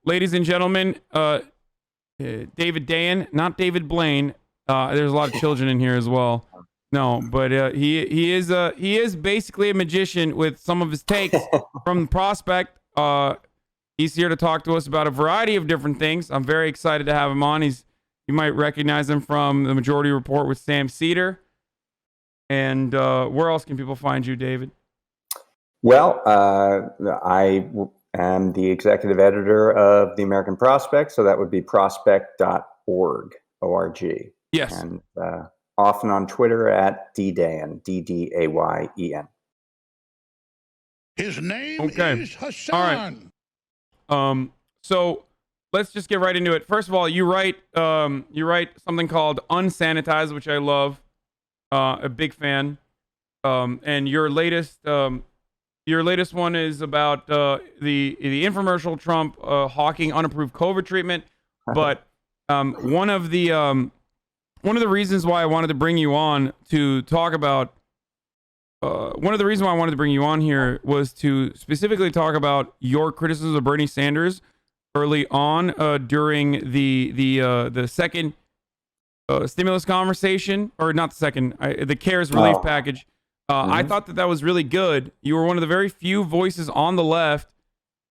ladies and gentlemen, David Dayen, not David Blaine. There's a lot of children in here as well. No, but he is basically a magician with some of his takes from the Prospect. He's here to talk to us about a variety of different things. I'm very excited to have him on. You might recognize him from the Majority Report with Sam Cedar. And where else can people find you, David? Well, I am the executive editor of the American Prospect, so that would be prospect.org, O-R-G. Yes. And often on Twitter at DDayen, D-D-A-Y-E-N. His name is Hassan. All right. So let's just get right into it. First of all, you write something called Unsanitized, which I love. A big fan. And your latest one is about the infomercial Trump hawking unapproved COVID treatment. But one of the reasons why I wanted to bring you on to talk about here was to specifically talk about your criticism of Bernie Sanders early on during the second stimulus conversation, or not the second, the CARES relief package. I thought that was really good. You were one of the very few voices on the left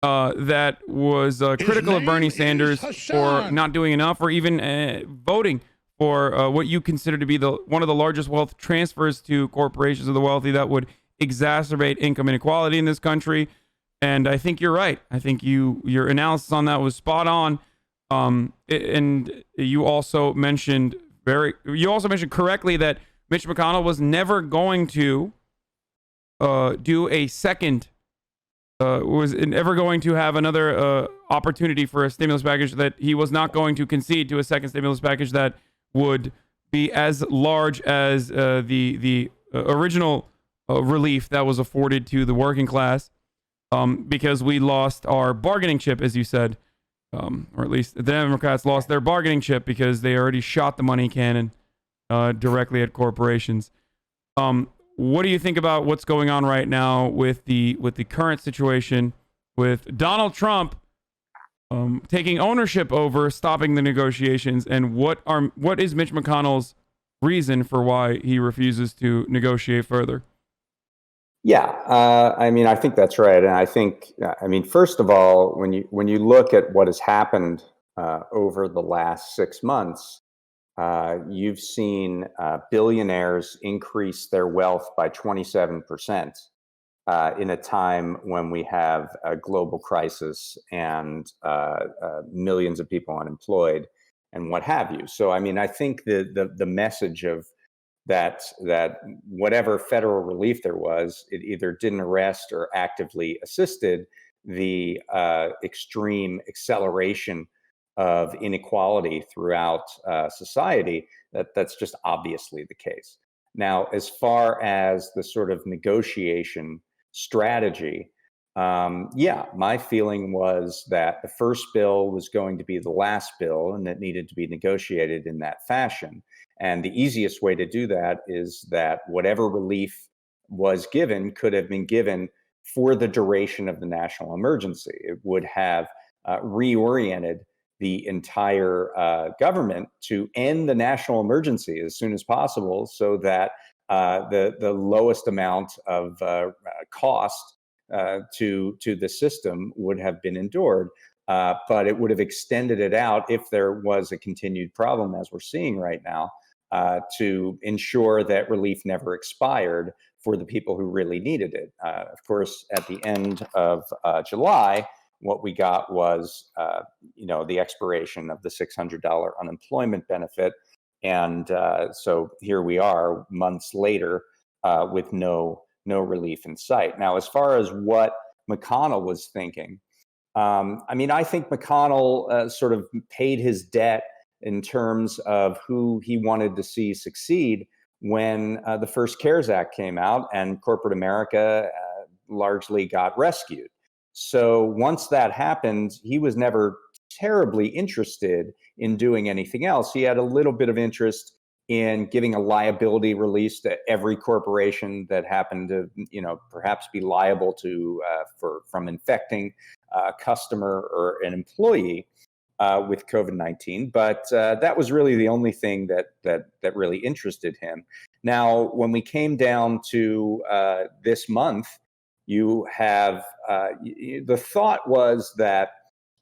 that was critical of Bernie Sanders for not doing enough, or even voting for what you consider to be one of the largest wealth transfers to corporations of the wealthy that would exacerbate income inequality in this country. And I think you're right. I think your analysis on that was spot on. And you also mentioned correctly that Mitch McConnell was never going to do a second, was never going to have another opportunity for a stimulus package, that he was not going to concede to a second stimulus package that would be as large as the original relief that was afforded to the working class, because we lost our bargaining chip, as you said. Or at least the Democrats lost their bargaining chip because they already shot the money cannon directly at corporations. What do you think about what's going on right now with the current situation with Donald Trump taking ownership over stopping the negotiations, and what is Mitch McConnell's reason for why he refuses to negotiate further? Yeah, I think that's right, and I think, first of all, when you look at what has happened over the last 6 months, you've seen billionaires increase their wealth by 27% in a time when we have a global crisis and millions of people unemployed and what have you. So, I think the message of that whatever federal relief there was, it either didn't arrest or actively assisted the extreme acceleration of inequality throughout society. That's just obviously the case. Now, as far as the sort of negotiation strategy, my feeling was that the first bill was going to be the last bill, and it needed to be negotiated in that fashion. And the easiest way to do that is that whatever relief was given could have been given for the duration of the national emergency. It would have reoriented the entire government to end the national emergency as soon as possible, so that the lowest amount of cost to the system would have been endured. But it would have extended it out if there was a continued problem, as we're seeing right now, to ensure that relief never expired for the people who really needed it. Of course, at the end of July, what we got was, the expiration of the $600 unemployment benefit. And so here we are months later with no relief in sight. Now, as far as what McConnell was thinking, I think McConnell sort of paid his debt in terms of who he wanted to see succeed when the first CARES Act came out and corporate America largely got rescued. So once that happened, he was never terribly interested in doing anything else. He had a little bit of interest in giving a liability release to every corporation that happened to, perhaps be liable from infecting a customer or an employee with COVID-19, but that was really the only thing that really interested him. Now, when we came down to this month, you have the thought was that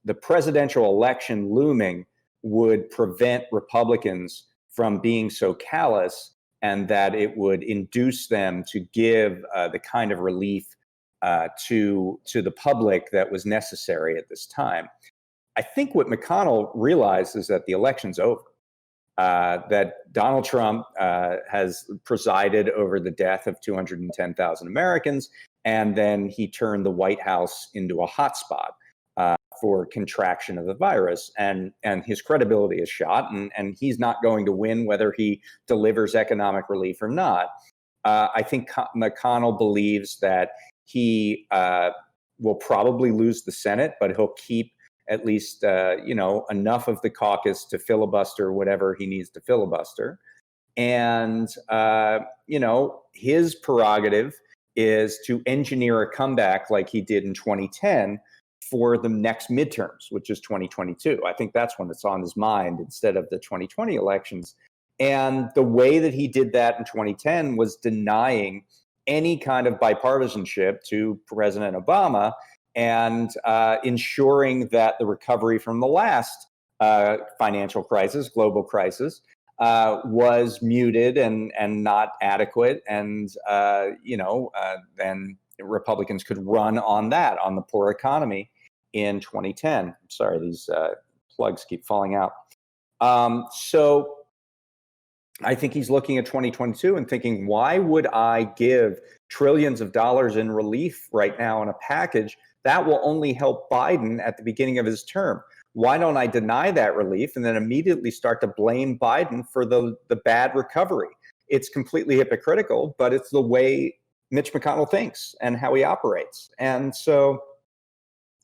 the presidential election looming would prevent Republicans from being so callous, and that it would induce them to give the kind of relief to the public that was necessary at this time. I think what McConnell realized is that the election's over, that Donald Trump has presided over the death of 210,000 Americans, and then he turned the White House into a hotspot for contraction of the virus, and his credibility is shot, and he's not going to win whether he delivers economic relief or not. I think McConnell believes that he will probably lose the Senate, but he'll keep at least enough of the caucus to filibuster whatever he needs to filibuster. And his prerogative is to engineer a comeback like he did in 2010 for the next midterms, which is 2022. I think that's when it's on his mind instead of the 2020 elections. And the way that he did that in 2010 was denying any kind of bipartisanship to President Obama, and ensuring that the recovery from the last financial crisis, global crisis, was muted and not adequate. And, then Republicans could run on that, on the poor economy in 2010. Sorry, these plugs keep falling out. So I think he's looking at 2022 and thinking, why would I give trillions of dollars in relief right now in a package that will only help Biden at the beginning of his term? Why don't I deny that relief and then immediately start to blame Biden for the bad recovery? It's completely hypocritical, but it's the way Mitch McConnell thinks and how he operates. And so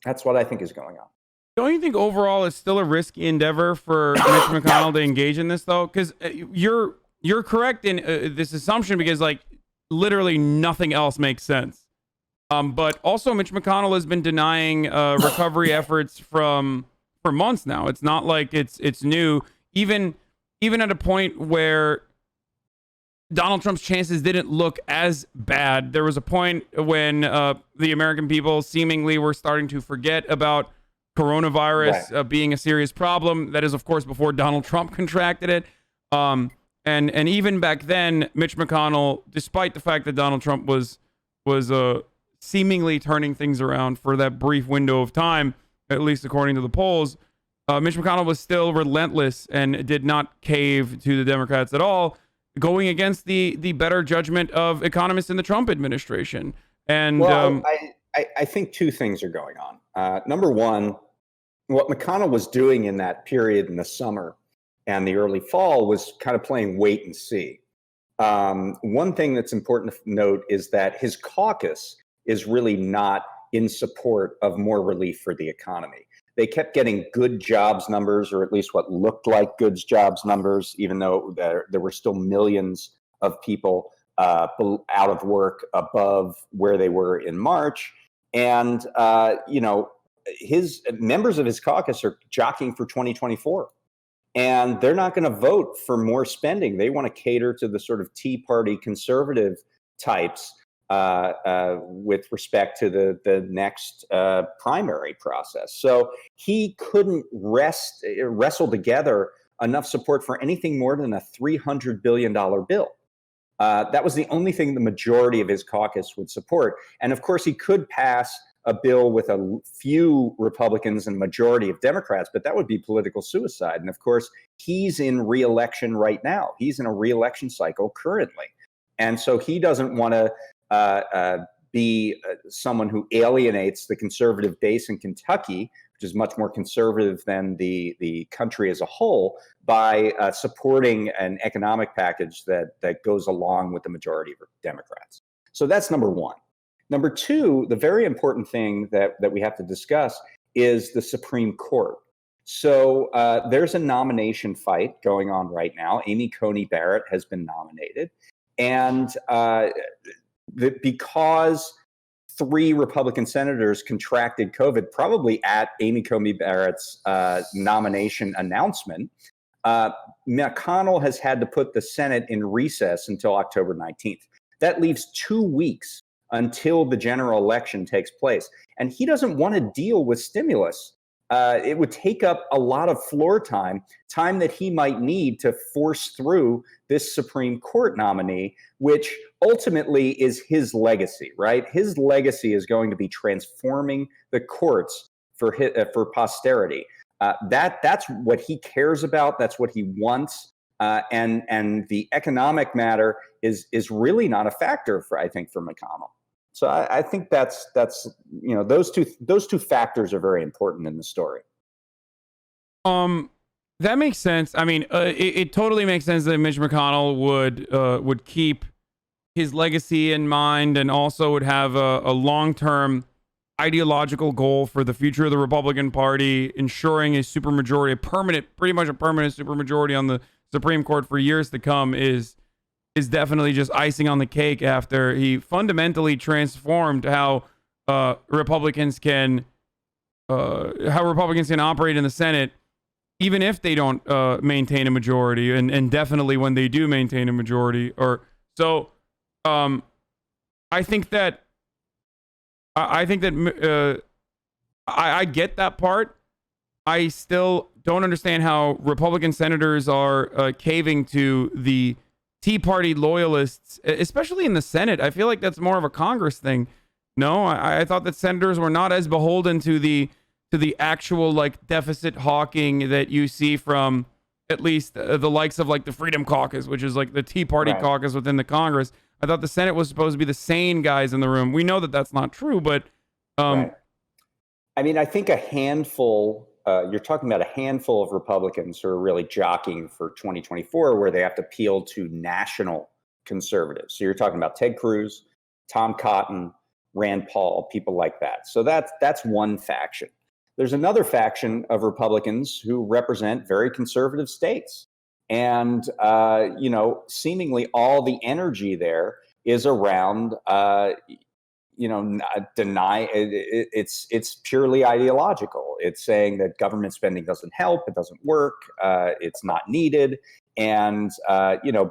that's what I think is going on. Don't you think overall it's still a risky endeavor for Mitch McConnell to engage in this, though? Because you're correct in this assumption, because like literally nothing else makes sense. But also Mitch McConnell has been denying recovery efforts for months now. It's not like it's new. Even at a point where Donald Trump's chances didn't look as bad, there was a point when the American people seemingly were starting to forget about coronavirus being a serious problem. That is, of course, before Donald Trump contracted it. And even back then, Mitch McConnell, despite the fact that Donald Trump was seemingly turning things around for that brief window of time, at least according to the polls, Mitch McConnell was still relentless and did not cave to the Democrats at all, going against the better judgment of economists in the Trump administration. And I think two things are going on. Number one, what McConnell was doing in that period in the summer and the early fall was kind of playing wait and see. One thing that's important to note is that his caucus is really not in support of more relief for the economy. They kept getting good jobs numbers, or at least what looked like good jobs numbers, even though there were still millions of people out of work above where they were in March. And, his members of his caucus are jockeying for 2024. And they're not going to vote for more spending. They want to cater to the sort of Tea Party conservative types with respect to the next primary process. So he couldn't wrestle together enough support for anything more than a $300 billion bill. That was the only thing the majority of his caucus would support. And of course, he could pass a bill with a few Republicans and majority of Democrats, but that would be political suicide. And of course, he's in reelection right now. He's in a reelection cycle currently. And so he doesn't want to be someone who alienates the conservative base in Kentucky, which is much more conservative than the country as a whole, by supporting an economic package that goes along with the majority of Democrats. So that's number one. Number two, the very important thing that we have to discuss is the Supreme Court. So there's a nomination fight going on right now. Amy Coney Barrett has been nominated. And because 3 Republican senators contracted COVID, probably at Amy Coney Barrett's nomination announcement. McConnell has had to put the Senate in recess until October 19th. That leaves 2 weeks until the general election takes place. And he doesn't want to deal with stimulus. It would take up a lot of floor time that he might need to force through this Supreme Court nominee, which ultimately is his legacy, right? His legacy is going to be transforming the courts for posterity. That's what he cares about. That's what he wants. And the economic matter is really not a factor I think for McConnell. So I think that's those two factors are very important in the story. That makes sense. I mean, it totally makes sense that Mitch McConnell would keep his legacy in mind, and also would have a long-term ideological goal for the future of the Republican Party, ensuring a supermajority, pretty much a permanent supermajority on the Supreme Court for years to come is definitely just icing on the cake after he fundamentally transformed how Republicans can operate in the Senate, even if they don't maintain a majority, and definitely when they do maintain a majority. I think that I get that part. I still don't understand how Republican senators are caving to the Tea Party loyalists, especially in the Senate. I feel like that's more of a Congress thing. No, I thought that senators were not as beholden to the actual like deficit hawking that you see from at least the likes of like the Freedom Caucus, which is like the Tea Party caucus within the Congress. I thought the Senate was supposed to be the sane guys in the room. We know that that's not true, but right. I mean, I think a handful. You're talking about a handful of Republicans who are really jockeying for 2024, where they have to appeal to national conservatives. So you're talking about Ted Cruz, Tom Cotton, Rand Paul, people like that. So that's one faction. There's another faction of Republicans who represent very conservative states. And, seemingly all the energy there is around, deny it's purely ideological. It's saying that government spending doesn't help, it doesn't work, it's not needed, and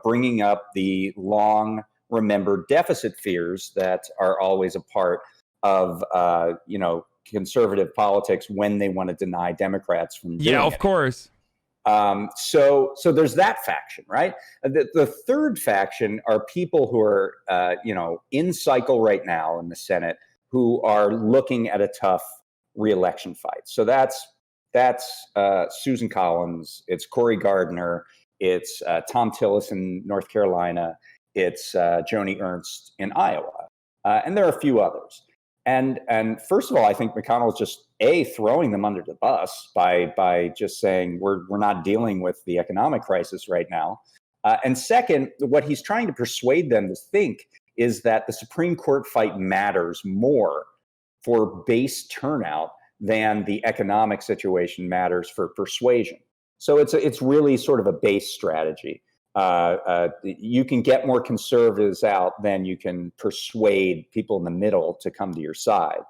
bringing up the long remembered deficit fears that are always a part of conservative politics when they want to deny Democrats from doing of course. So there's that faction, right? The third faction are people who are, in cycle right now in the Senate who are looking at a tough reelection fight. So that's Susan Collins, it's Cory Gardner, it's Tom Tillis in North Carolina, it's Joni Ernst in Iowa, and there are a few others. And first of all, I think McConnell is just throwing them under the bus by just saying we're not dealing with the economic crisis right now. And second, what he's trying to persuade them to think is that the Supreme Court fight matters more for base turnout than the economic situation matters for persuasion. So it's really sort of a base strategy. You can get more conservatives out than you can persuade people in the middle to come to your side.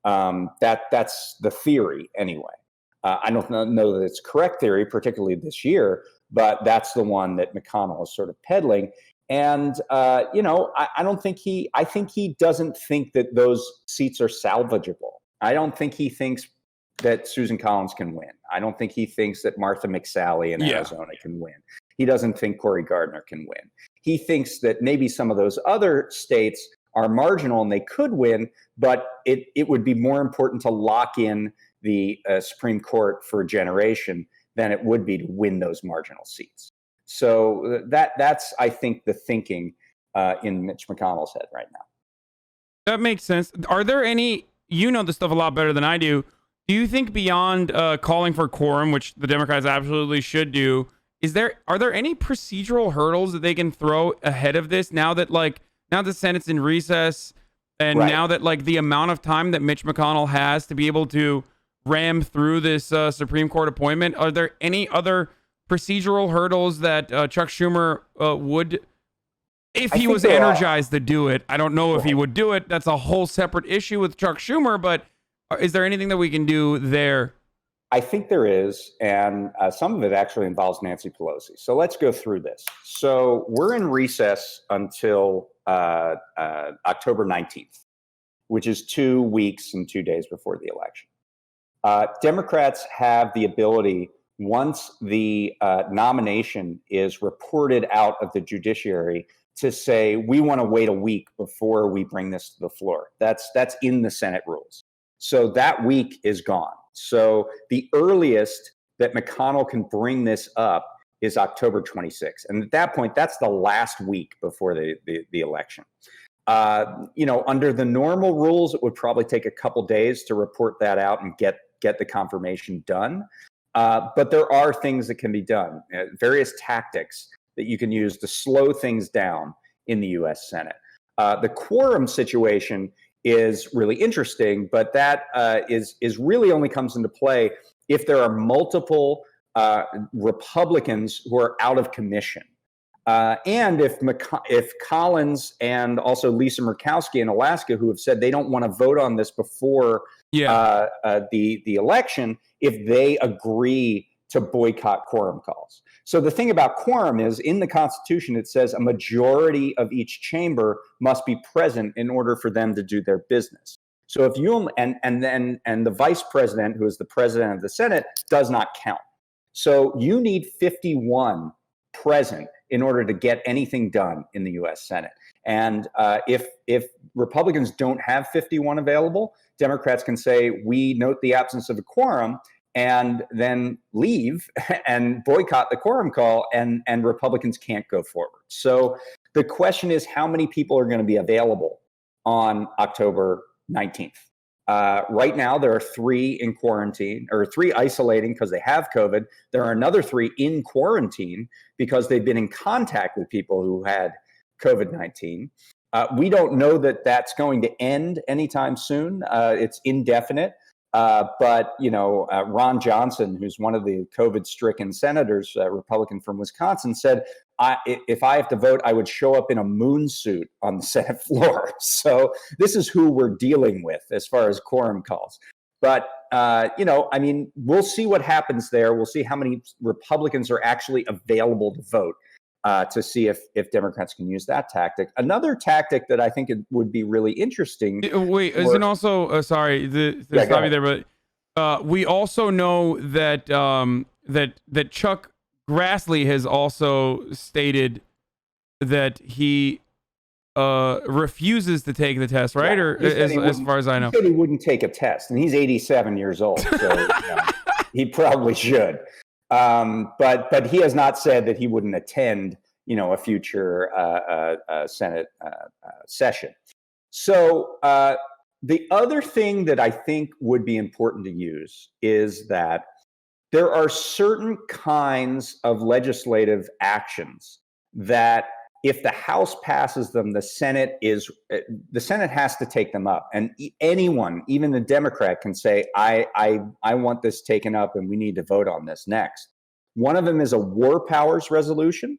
That's the theory anyway. I don't know that it's correct theory, particularly this year, but that's the one that McConnell is sort of peddling. And, I think he doesn't think that those seats are salvageable. I don't think he thinks that Susan Collins can win. I don't think he thinks that Martha McSally in Arizona can win. He doesn't think Cory Gardner can win. He thinks that maybe some of those other states are marginal and they could win, but it would be more important to lock in the Supreme Court for a generation than it would be to win those marginal seats. So that's, I think, the thinking in Mitch McConnell's head right now. That makes sense. Are there any, this stuff a lot better than I do. Do you think beyond calling for quorum, which the Democrats absolutely should do, are there any procedural hurdles that they can throw ahead of this now that the Senate's in recess and now that the amount of time that Mitch McConnell has to be able to ram through this Supreme Court appointment? Are there any other procedural hurdles that Chuck Schumer would if I he think was there are- energized to do it. I don't know if he would do it. That's a whole separate issue with Chuck Schumer, but is there anything that we can do there? I think there is, and some of it actually involves Nancy Pelosi. So let's go through this. So we're in recess until October 19th, which is 2 weeks and 2 days before the election. Democrats have the ability, once the nomination is reported out of the judiciary, to say, we want to wait a week before we bring this to the floor. That's in the Senate rules. So that week is gone. So the earliest that McConnell can bring this up is October 26th. And at that point, that's the last week before the election. Under the normal rules, it would probably take a couple days to report that out and get the confirmation done. But there are things that can be done, various tactics that you can use to slow things down in the U.S. Senate. The quorum situation is really interesting, but that is really only comes into play if there are multiple Republicans who are out of commission. And if Collins and also Lisa Murkowski in Alaska, who have said they don't want to vote on this before the election, if they agree to boycott quorum calls. So the thing about quorum is, in the Constitution, it says a majority of each chamber must be present in order for them to do their business. So if you and the vice president, who is the president of the Senate, does not count. So you need 51 present in order to get anything done in the U.S. Senate. And if Republicans don't have 51 available, Democrats can say, we note the absence of a quorum, and then leave and boycott the quorum call, and Republicans can't go forward. So the question is, how many people are going to be available on October 19th? Right now, there are 3 in quarantine, or 3 isolating because they have COVID. There are another 3 in quarantine because they've been in contact with people who had COVID-19. We don't know that that's going to end anytime soon. It's indefinite. But Ron Johnson, who's one of the COVID-stricken senators, Republican from Wisconsin, said, if I have to vote, I would show up in a moon suit on the Senate floor. So this is who we're dealing with as far as quorum calls. But, we'll see what happens there. We'll see how many Republicans are actually available to vote, to see if Democrats can use that tactic. Another tactic that I think it would be really interesting. Wait, isn't also sorry to stop you there, but we also know that that Chuck Grassley has also stated that he refuses to take the test, right? Yeah, or as far as I know, he said he wouldn't take a test, and he's 87 years old, so he probably should. But he has not said that he wouldn't attend, a future Senate session. So the other thing that I think would be important to use is that there are certain kinds of legislative actions that, if the House passes them, the Senate has to take them up, and anyone, even the Democrat, can say, I want this taken up, and we need to vote on this next. One of them is a war powers resolution,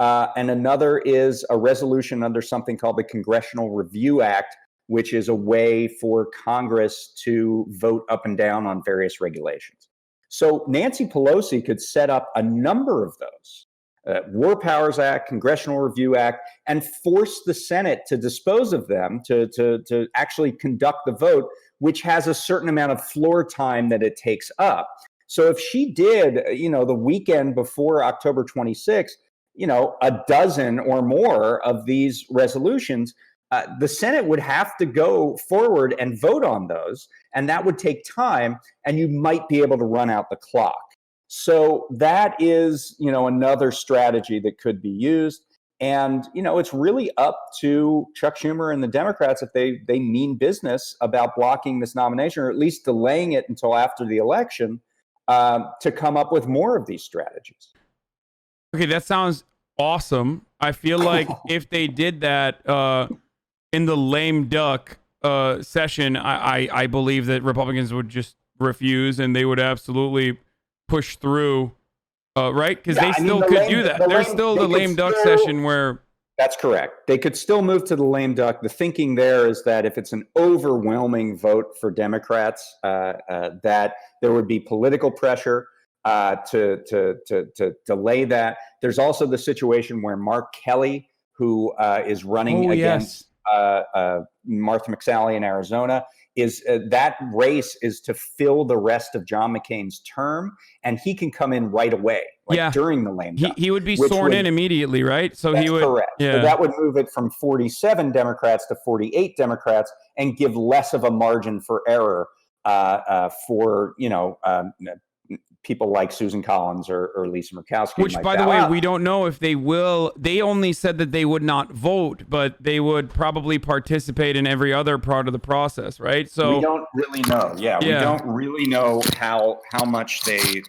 and another is a resolution under something called the Congressional Review Act, which is a way for Congress to vote up and down on various regulations. So Nancy Pelosi could set up a number of those. War Powers Act, Congressional Review Act, and force the Senate to dispose of them, to actually conduct the vote, which has a certain amount of floor time that it takes up. So if she did, the weekend before October 26th, a dozen or more of these resolutions, the Senate would have to go forward and vote on those, and that would take time, and you might be able to run out the clock. So that is, another strategy that could be used. And, it's really up to Chuck Schumer and the Democrats if they mean business about blocking this nomination, or at least delaying it until after the election, to come up with more of these strategies. Okay, that sounds awesome. I feel like if they did that in the lame duck session, I believe that Republicans would just refuse, and they would absolutely push through, right? Because they still could do that. There's still the lame duck session where That's correct. They could still move to the lame duck. The thinking there is that if it's an overwhelming vote for Democrats, that there would be political pressure to delay that. There's also the situation where Mark Kelly, who is running against Martha McSally in Arizona, is that race is to fill the rest of John McCain's term, and he can come in right away, during the lame duck. He would be sworn in immediately, right? So that's he would. Correct. Yeah. So that would move it from 47 Democrats to 48 Democrats and give less of a margin for error for people like Susan Collins or Lisa Murkowski. Which, by the way, we don't know if they will. They only said that they would not vote, but they would probably participate in every other part of the process, right? So we don't really know. Yeah. We don't really know how much they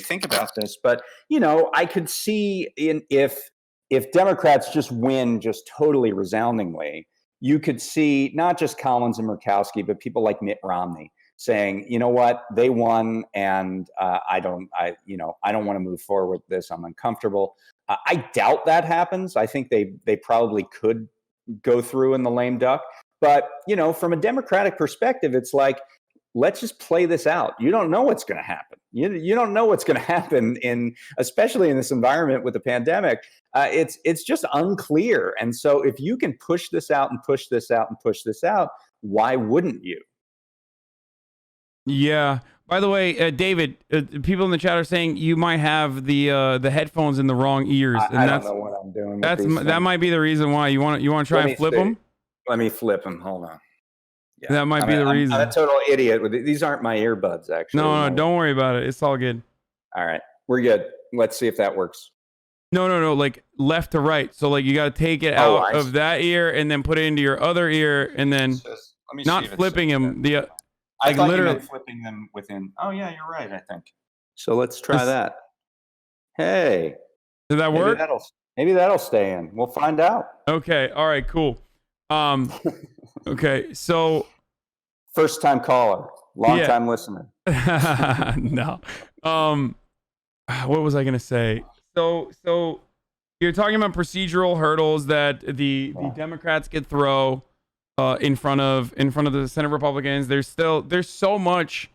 think about this. But I could see if Democrats just win just totally resoundingly, you could see not just Collins and Murkowski, but people like Mitt Romney saying, you know what, they won, and I don't want to move forward with this. I'm uncomfortable. I doubt that happens. I think they probably could go through in the lame duck. But from a Democratic perspective, it's like, let's just play this out. You don't know what's going to happen. You don't know what's going to happen especially in this environment with the pandemic. It's just unclear. And so if you can push this out and push this out and push this out, why wouldn't you? Yeah. By the way, David, people in the chat are saying you might have the headphones in the wrong ears. I don't know what I'm doing. That might be the reason why you want to try and flip them. Let me flip them. Hold on. Yeah, that might be the reason. I'm a total idiot. These aren't my earbuds, actually. No, don't worry about it. It's all good. All right, we're good. Let's see if that works. No, like left to right. So like you got to take it out of that ear and then put it into your other ear, and then not flipping them. I thought you meant flipping them within. Oh yeah, you're right. I think. So let's try that. Hey, did that work? Maybe that'll stay in. We'll find out. Okay. All right. Cool. Okay. So, first time caller, long time listener. No. What was I gonna say? So you're talking about procedural hurdles that the Democrats could throw in front of the Senate Republicans. There's so much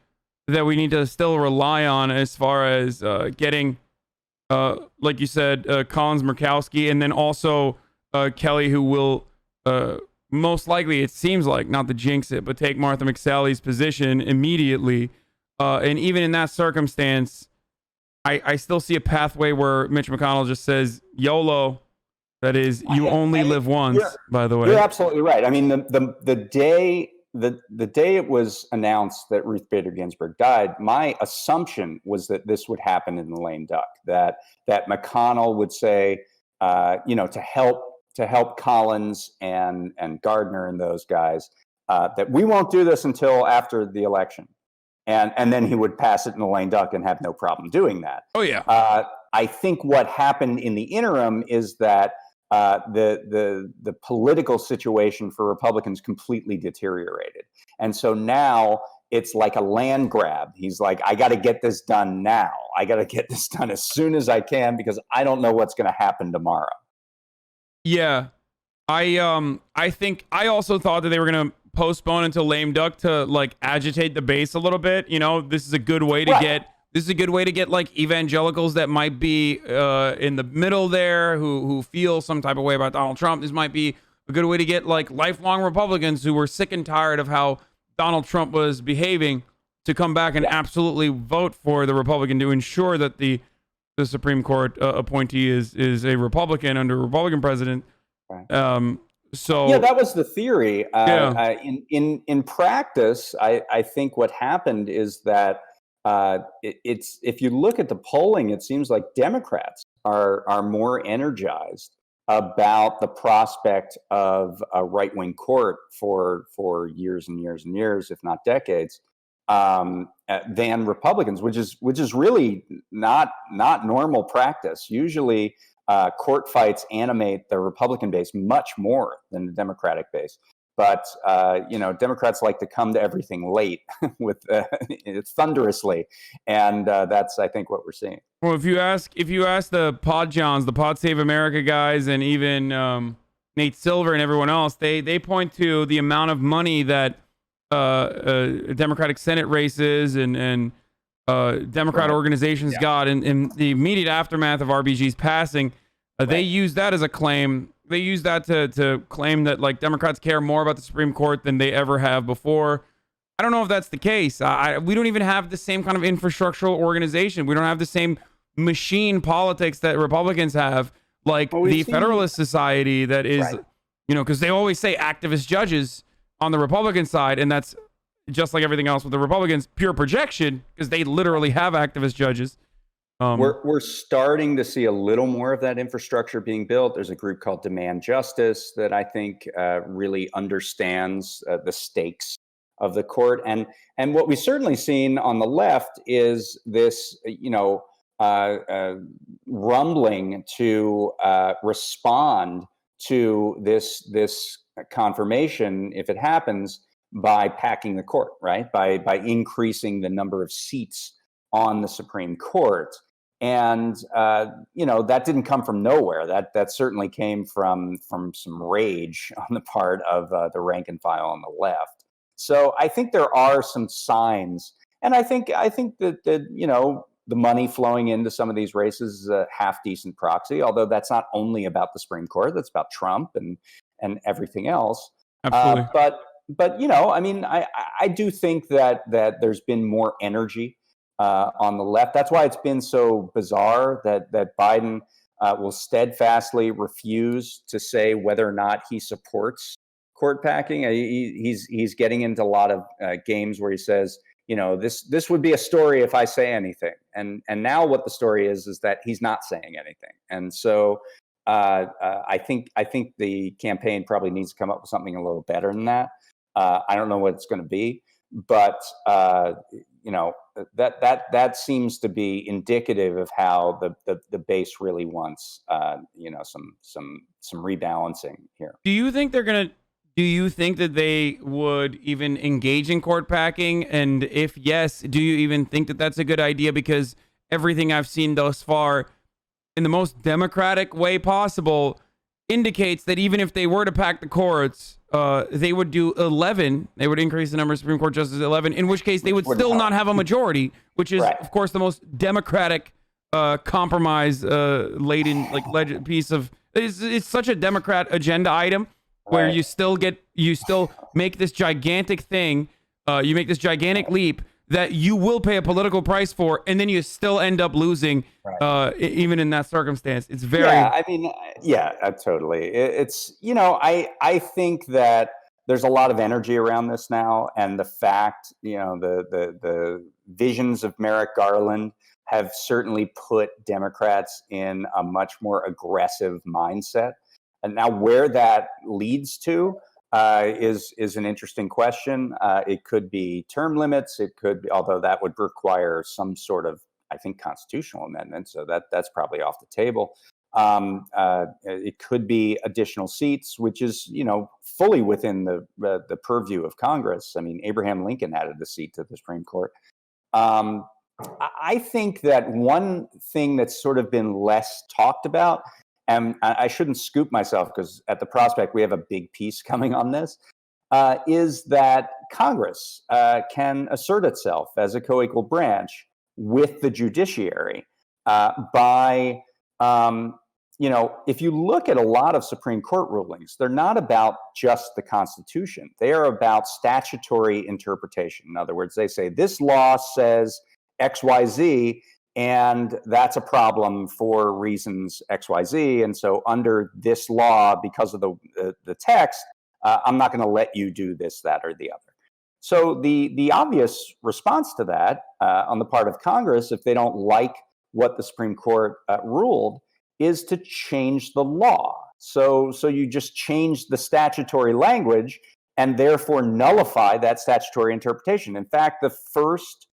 that we need to still rely on as far as getting, like you said, Collins, Murkowski, and then also Kelly, who will most likely, it seems like, not to jinx it, but take Martha McSally's position immediately. And even in that circumstance, I still see a pathway where Mitch McConnell just says YOLO. That is, you only live once. By the way, you're absolutely right. I mean, the day it was announced that Ruth Bader Ginsburg died, my assumption was that this would happen in the lame duck. That McConnell would say, to help Collins and Gardner and those guys, that we won't do this until after the election, and then he would pass it in the lame duck and have no problem doing that. Oh yeah. I think what happened in the interim is that the political situation for Republicans completely deteriorated. And so now it's like a land grab. He's like, I got to get this done now. I got to get this done as soon as I can because I don't know what's going to happen tomorrow. Yeah. I think I also thought that they were going to postpone until lame duck to like agitate the base a little bit. This is a good way to get like evangelicals that might be in the middle there who feel some type of way about Donald Trump. This might be a good way to get like lifelong Republicans who were sick and tired of how Donald Trump was behaving to come back and absolutely vote for the Republican to ensure that the Supreme Court appointee is a Republican under a Republican president. Right. So yeah, that was the theory. In practice, I think what happened is that it's if you look at the polling, it seems like Democrats are more energized about the prospect of a right-wing court for years and years and years, if not decades, than Republicans, which is really not normal practice. Usually, court fights animate the Republican base much more than the Democratic base. But Democrats like to come to everything late with thunderously, and that's, I think, what we're seeing. Well, if you ask the Pod Johns, the Pod Save America guys, and even Nate Silver and everyone else, they point to the amount of money that Democratic Senate races and Democrat organizations got in the immediate aftermath of RBG's passing. They use that as a claim. They use that to claim that like Democrats care more about the Supreme Court than they ever have before. I don't know if that's the case. We don't even have the same kind of infrastructural organization. We don't have the same machine politics that Republicans have, like the Federalist Society that is, because they always say activist judges on the Republican side, and that's just like everything else with the Republicans, pure projection, because they literally have activist judges. We're starting to see a little more of that infrastructure being built. There's a group called Demand Justice that I think really understands the stakes of the court, and what we've certainly seen on the left is this, rumbling to respond to this confirmation, if it happens, by packing the court, right? By increasing the number of seats on the Supreme Court. And that didn't come from nowhere. That certainly came from some rage on the part of the rank and file on the left. So I think there are some signs, and I think that the money flowing into some of these races is a half decent proxy. Although that's not only about the Supreme Court; that's about Trump and everything else. Absolutely. But I do think that there's been more energy on the left. That's why it's been so bizarre that Biden will steadfastly refuse to say whether or not he supports court packing. He's getting into a lot of games where he says, this would be a story if I say anything. And now what the story is that he's not saying anything. And so I think the campaign probably needs to come up with something a little better than that. I don't know what it's going to be, but that seems to be indicative of how the base really wants some rebalancing here. Do you think that they would even engage in court packing? And if yes, do you even think that that's a good idea? Because everything I've seen thus far, in the most democratic way possible, indicates that even if they were to pack the courts, they would do 11. They would increase the number of Supreme Court justices to 11, in which case they would still not have a majority, which is, of course, the most democratic compromise-laden piece of... It's such a Democrat agenda item where you still make this gigantic thing, you make this gigantic leap that you will pay a political price for, and then you still end up losing, even in that circumstance. It's very... Totally. It's, I think that there's a lot of energy around this now, and the fact, the visions of Merrick Garland have certainly put Democrats in a much more aggressive mindset. And now where that leads to is an interesting question. It could be term limits. It could be, although that would require some sort of, I think, constitutional amendment. So that's probably off the table. It could be additional seats, which is, fully within the purview of Congress. I mean, Abraham Lincoln added a seat to the Supreme Court. I think that one thing that's sort of been less talked about, and I shouldn't scoop myself because at the prospect we have a big piece coming on this, is that Congress can assert itself as a co-equal branch with the judiciary by, if you look at a lot of Supreme Court rulings, they're not about just the Constitution. They are about statutory interpretation. In other words, they say this law says X, Y, Z, and that's a problem for reasons X, Y, Z. And so under this law, because of the text, I'm not going to let you do this, that, or the other. So the obvious response to that on the part of Congress, if they don't like what the Supreme Court ruled, is to change the law. So you just change the statutory language and therefore nullify that statutory interpretation. In fact, the first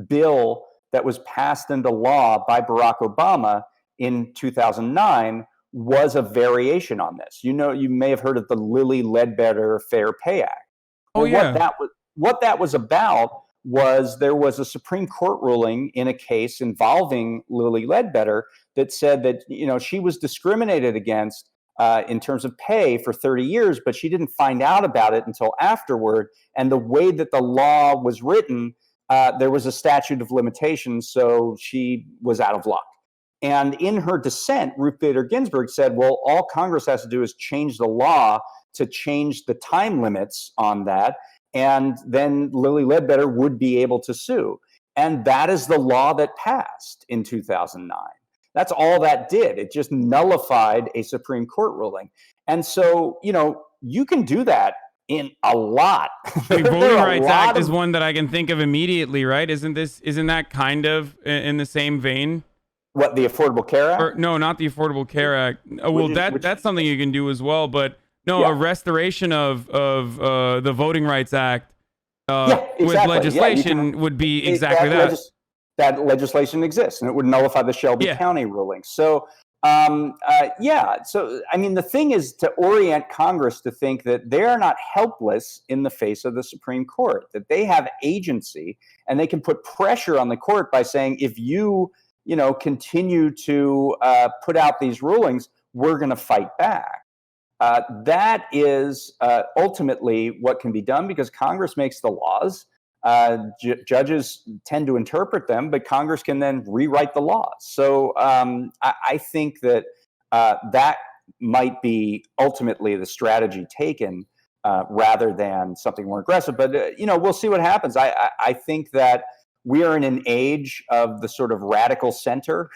bill that was passed into law by Barack Obama in 2009 was a variation on this. You may have heard of the Lilly Ledbetter Fair Pay Act. Oh, yeah. What that was about was there was a Supreme Court ruling in a case involving Lilly Ledbetter that said that she was discriminated against in terms of pay for 30 years, but she didn't find out about it until afterward. And the way that the law was written, there was a statute of limitations, so she was out of luck. And in her dissent, Ruth Bader Ginsburg said, well, all Congress has to do is change the law to change the time limits on that, and then Lilly Ledbetter would be able to sue. And that is the law that passed in 2009. That's all that did. It just nullified a Supreme Court ruling. And so, you can do that in a lot. The Voting Rights Act is one that I can think of immediately, right? Isn't that kind of in the same vein? What, the Affordable Care Act? No, not the Affordable Care Act. Well, that's something you can do as well, but no, a restoration of the Voting Rights Act with legislation would be exactly that. That legislation exists, and it would nullify the Shelby County ruling. So, So, I mean, the thing is to orient Congress to think that they are not helpless in the face of the Supreme Court, that they have agency, and they can put pressure on the court by saying, if you continue to put out these rulings, we're going to fight back. That is ultimately what can be done, because Congress makes the laws. Judges tend to interpret them, but Congress can then rewrite the laws. So I think that that might be ultimately the strategy taken rather than something more aggressive. But, we'll see what happens. I think that we are in an age of the sort of radical center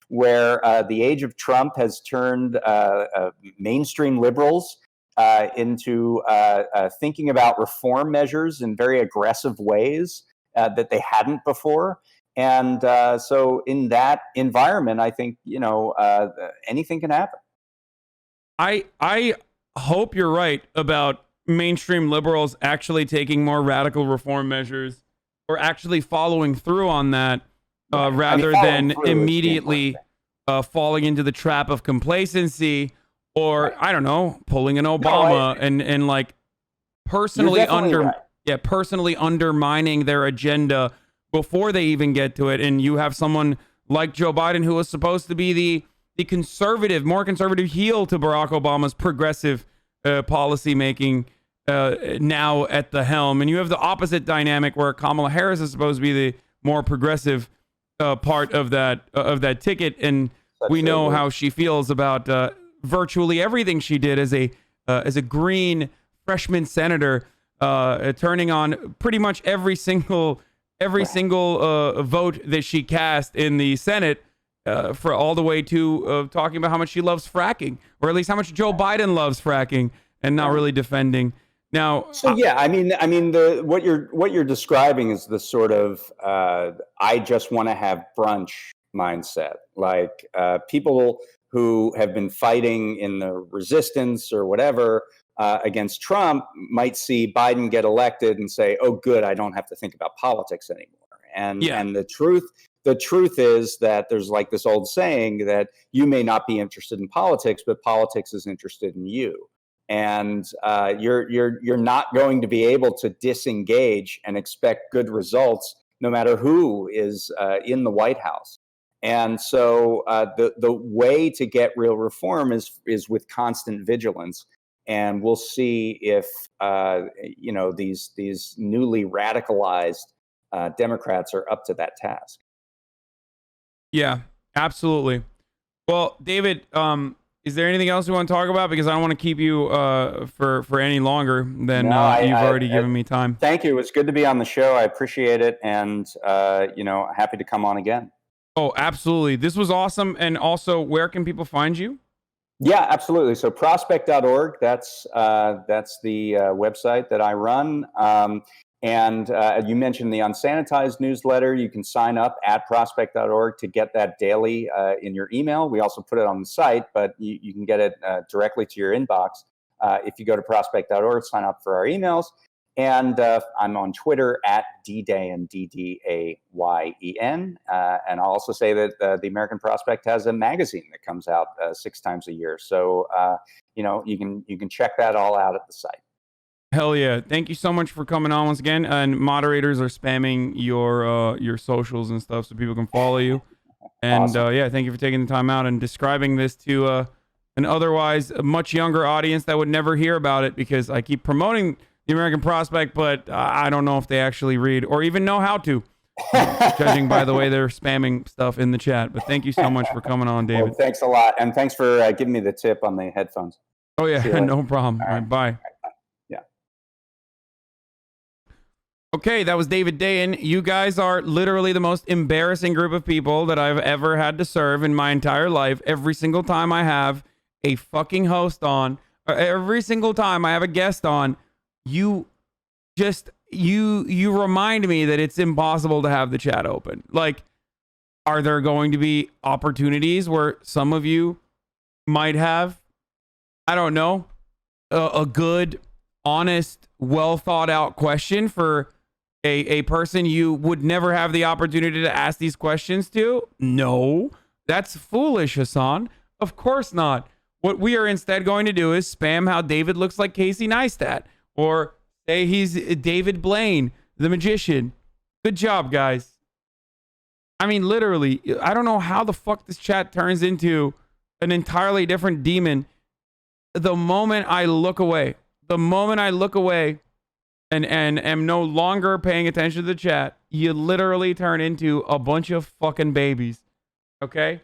where the age of Trump has turned mainstream liberals into thinking about reform measures in very aggressive ways that they hadn't before. And so in that environment, I think, anything can happen. I hope you're right about mainstream liberals actually taking more radical reform measures or actually following through on that rather than immediately falling into the trap of complacency or, I don't know, pulling an Obama and like personally personally undermining their agenda before they even get to it. And you have someone like Joe Biden, who was supposed to be the conservative, more conservative heel to Barack Obama's progressive policy making now at the helm. And you have the opposite dynamic where Kamala Harris is supposed to be the more progressive part of that ticket. And we know how she feels about virtually everything she did as a green freshman senator, turning on pretty much every single vote that she cast in the Senate, for all the way to talking about how much she loves fracking, or at least how much Joe Biden loves fracking, and not really defending. Now, what you're describing is the sort of I just want to have brunch mindset, like people who have been fighting in the resistance or whatever against Trump might see Biden get elected and say, "Oh, good, I don't have to think about politics anymore." And the truth is that there's like this old saying that you may not be interested in politics, but politics is interested in you. And you're not going to be able to disengage and expect good results no matter who is in the White House. And so the way to get real reform is with constant vigilance. And we'll see if these newly radicalized Democrats are up to that task. Yeah, absolutely. Well, David, is there anything else you want to talk about? Because I don't want to keep you for any longer than you've already given me time. Thank you. It was good to be on the show. I appreciate it. And, happy to come on again. Oh, absolutely. This was awesome. And also, where can people find you? Yeah, absolutely. So prospect.org, that's the website that I run. And you mentioned the unsanitized newsletter. You can sign up at prospect.org to get that daily in your email. We also put it on the site, but you can get it directly to your inbox if you go to prospect.org, sign up for our emails. And I'm on Twitter at DDayen, DDAYEN. And I'll also say that the American Prospect has a magazine that comes out 6 times a year. So, you can check that all out at the site. Hell yeah. Thank you so much for coming on once again. And moderators are spamming your socials and stuff so people can follow you. And Awesome. yeah, thank you for taking the time out and describing this to an otherwise much younger audience that would never hear about it, because I keep promoting the American Prospect, but I don't know if they actually read or even know how to, judging by the way they're spamming stuff in the chat. But thank you so much for coming on, David. Well, thanks a lot. And thanks for giving me the tip on the headphones. Oh, yeah, no problem. All right, bye. Yeah. Okay, that was David Dayen. You guys are literally the most embarrassing group of people that I've ever had to serve in my entire life. Every single time I have a fucking host on, or every single time I have a guest on, you remind me that it's impossible to have the chat open. Like, are there going to be opportunities where some of you might have, I don't know, a good, honest, well thought out question for a person you would never have the opportunity to ask these questions to? No, that's foolish, Hasan. Of course not. What we are instead going to do is spam how David looks like Casey Neistat, or say he's David Blaine, the magician. Good job, guys. I mean, literally, I don't know how the fuck this chat turns into an entirely different demon the moment I look away. The moment I look away and am no longer paying attention to the chat, you literally turn into a bunch of fucking babies. Okay?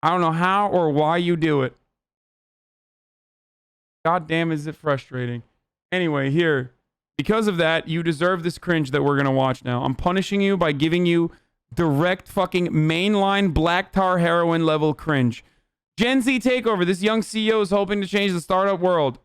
I don't know how or why you do it. God damn, is it frustrating. Anyway, here. Because of that, you deserve this cringe that we're going to watch now. I'm punishing you by giving you direct fucking mainline black tar heroin level cringe. Gen Z takeover. This young CEO is hoping to change the startup world.